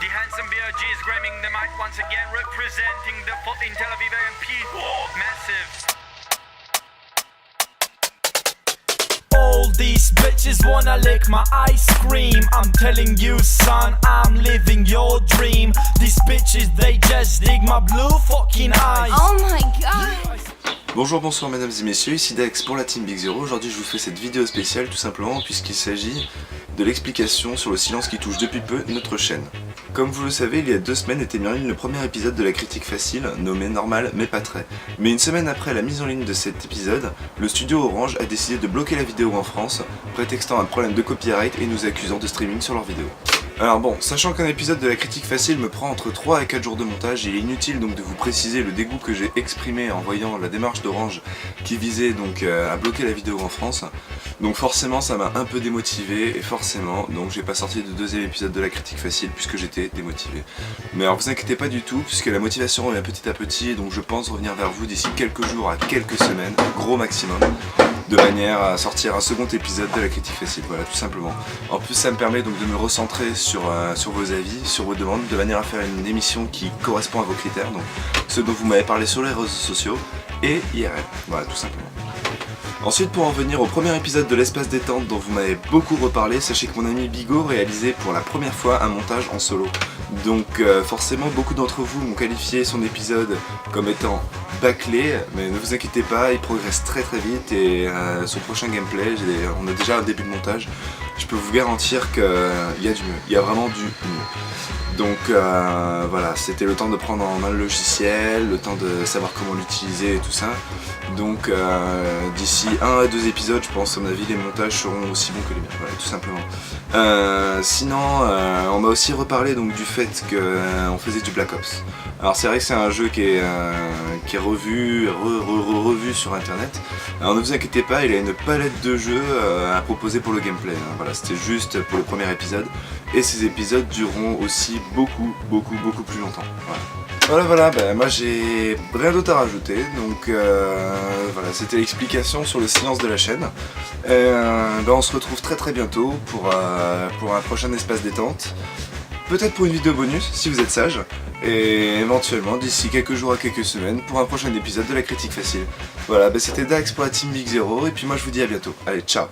The handsome BRG is grabbing the mic once again, representing the 14 Tel Aviv AMP. Massive. All these bitches wanna lick my ice cream. I'm telling you son, I'm living your dream. These bitches, they just dig my blue fucking eyes. Oh my god. Bonjour, bonsoir mesdames et messieurs, ici Dax pour la Team Big Zero. Aujourd'hui je vous fais cette vidéo spéciale tout simplement puisqu'il s'agit de l'explication sur le silence qui touche depuis peu notre chaîne. Comme vous le savez, il y a 2 semaines était mis en ligne le premier épisode de la critique facile, nommé Normal mais pas très. Mais une semaine après la mise en ligne de cet épisode, le studio Orange a décidé de bloquer la vidéo en France, prétextant un problème de copyright et nous accusant de streaming sur leur vidéo. Alors bon, sachant qu'un épisode de la critique facile me prend entre 3 et 4 jours de montage, il est inutile donc de vous préciser le dégoût que j'ai exprimé en voyant la démarche d'Orange qui visait donc à bloquer la vidéo en France. Donc forcément ça m'a un peu démotivé et forcément donc j'ai pas sorti de 2e épisode de la critique facile puisque j'étais démotivé. Mais alors vous inquiétez pas du tout puisque la motivation revient petit à petit et donc je pense revenir vers vous d'ici quelques jours à quelques semaines, gros maximum, de manière à sortir un second épisode de la critique facile, voilà tout simplement. En plus ça me permet donc de me recentrer sur vos avis, sur vos demandes, de manière à faire une émission qui correspond à vos critères, donc ceux dont vous m'avez parlé sur les réseaux sociaux et IRL, voilà tout simplement. Ensuite, pour en venir au premier épisode de l'espace détente dont vous m'avez beaucoup reparlé, sachez que mon ami Bigot réalisait pour la première fois un montage en solo. Donc forcément beaucoup d'entre vous m'ont qualifié son épisode comme étant bâclé, mais ne vous inquiétez pas, il progresse très très vite et son prochain gameplay, on a déjà un début de montage, je peux vous garantir qu'il y a du mieux, il y a vraiment du mieux. Donc voilà, c'était le temps de prendre en main le logiciel, le temps de savoir comment l'utiliser et tout ça. Donc d'ici 1 à 2 épisodes, je pense à mon avis les montages seront aussi bons que les miens, voilà, tout simplement. Sinon, on m'a aussi reparlé donc du fait qu'on faisait du Black Ops. Alors c'est vrai que c'est un jeu qui est revu sur internet. Alors ne vous inquiétez pas, il a une palette de jeux à proposer pour le gameplay, hein. Voilà, c'était juste pour le premier épisode. Et ces épisodes dureront aussi beaucoup plus longtemps. Voilà, bah, moi j'ai rien d'autre à rajouter, donc voilà, c'était l'explication sur le silence de la chaîne. Bah, on se retrouve très bientôt pour un prochain espace détente. Peut-être pour une vidéo bonus, si vous êtes sage, et éventuellement d'ici quelques jours à quelques semaines pour un prochain épisode de la critique facile. Voilà, bah, c'était Dax pour la Team Big Zero, et puis moi je vous dis à bientôt. Allez, ciao!